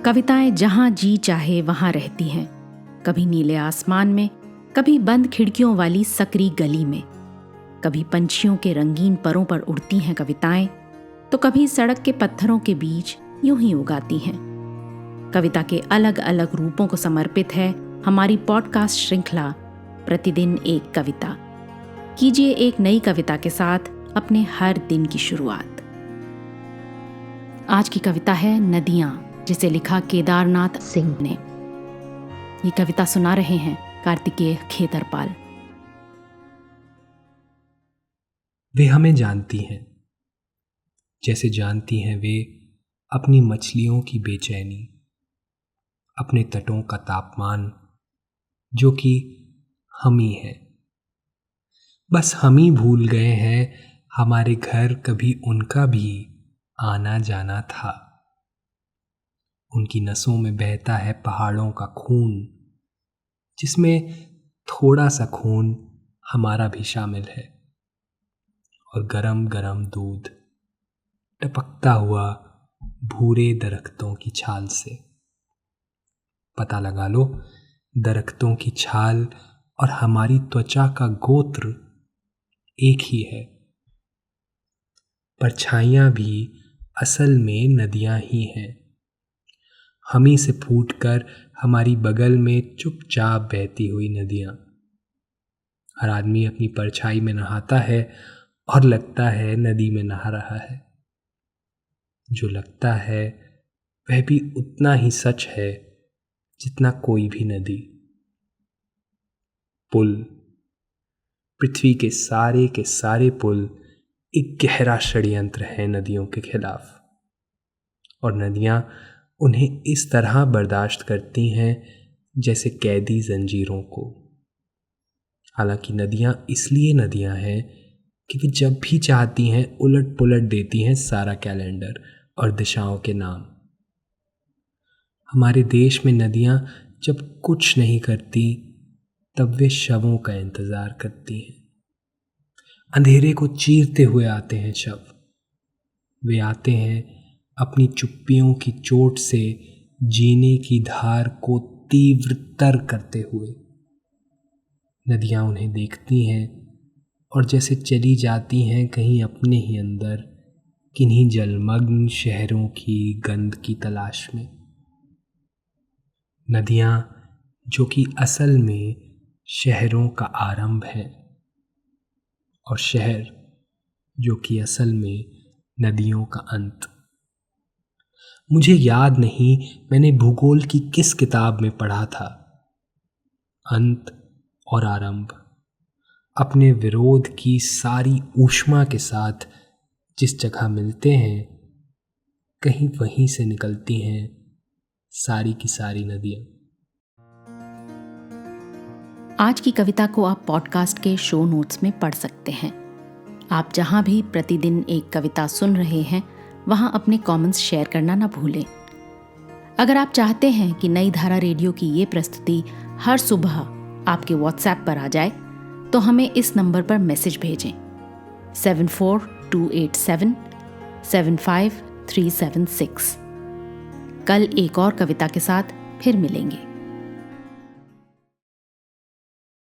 कविताएं जहां जी चाहे वहां रहती हैं, कभी नीले आसमान में, कभी बंद खिड़कियों वाली सकरी गली में, कभी पंछियों के रंगीन परों पर उड़ती हैं कविताएं, तो कभी सड़क के पत्थरों के बीच यूं ही उगाती हैं। कविता के अलग अलग रूपों को समर्पित है हमारी पॉडकास्ट श्रृंखला प्रतिदिन एक कविता। कीजिए एक नई कविता के साथ अपने हर दिन की शुरुआत। आज की कविता है नदियां, जिसे लिखा केदारनाथ सिंह ने। ये कविता सुना रहे हैं कार्तिकेय खेतरपाल। वे हमें जानती हैं, जैसे जानती हैं वे अपनी मछलियों की बेचैनी, अपने तटों का तापमान, जो कि हम ही हैं। बस हम ही भूल गए हैं हमारे घर कभी उनका भी आना जाना था। उनकी नसों में बहता है पहाड़ों का खून, जिसमें थोड़ा सा खून हमारा भी शामिल है। और गरम गरम दूध टपकता हुआ भूरे दरख्तों की छाल से। पता लगा लो, दरख्तों की छाल और हमारी त्वचा का गोत्र एक ही है। परछाइयां भी असल में नदियां ही हैं। हम ही से फूटकर हमारी बगल में चुपचाप बहती हुई नदियां। हर आदमी अपनी परछाई में नहाता है और लगता है नदी में नहा रहा है। जो लगता है वह भी उतना ही सच है जितना कोई भी नदी। पुल, पृथ्वी के सारे पुल एक गहरा षड्यंत्र है नदियों के खिलाफ। और नदियां उन्हें इस तरह बर्दाश्त करती हैं जैसे कैदी जंजीरों को। हालांकि नदियां इसलिए नदियां हैं कि वे जब भी चाहती हैं उलट पुलट देती हैं सारा कैलेंडर और दिशाओं के नाम। हमारे देश में नदियां जब कुछ नहीं करती, तब वे शवों का इंतजार करती हैं। अंधेरे को चीरते हुए आते हैं शव। वे आते हैं अपनी चुप्पियों की चोट से जीने की धार को तीव्रतर करते हुए। नदियां उन्हें देखती हैं और जैसे चली जाती हैं कहीं अपने ही अंदर, किन्हीं जलमग्न शहरों की गंध की तलाश में। नदियां जो कि असल में शहरों का आरंभ है, और शहर जो कि असल में नदियों का अंत। मुझे याद नहीं मैंने भूगोल की किस किताब में पढ़ा था, अंत और आरंभ अपने विरोध की सारी ऊष्मा के साथ जिस जगह मिलते हैं, कहीं वहीं से निकलती हैं सारी की सारी नदियां। आज की कविता को आप पॉडकास्ट के शो नोट्स में पढ़ सकते हैं। आप जहां भी प्रतिदिन एक कविता सुन रहे हैं, वहां अपने कमेंट्स शेयर करना ना भूलें। अगर आप चाहते हैं कि नई धारा रेडियो की ये प्रस्तुति हर सुबह आपके व्हाट्सएप पर आ जाए, तो हमें इस नंबर पर मैसेज भेजें 7428775376। कल एक और कविता के साथ फिर मिलेंगे।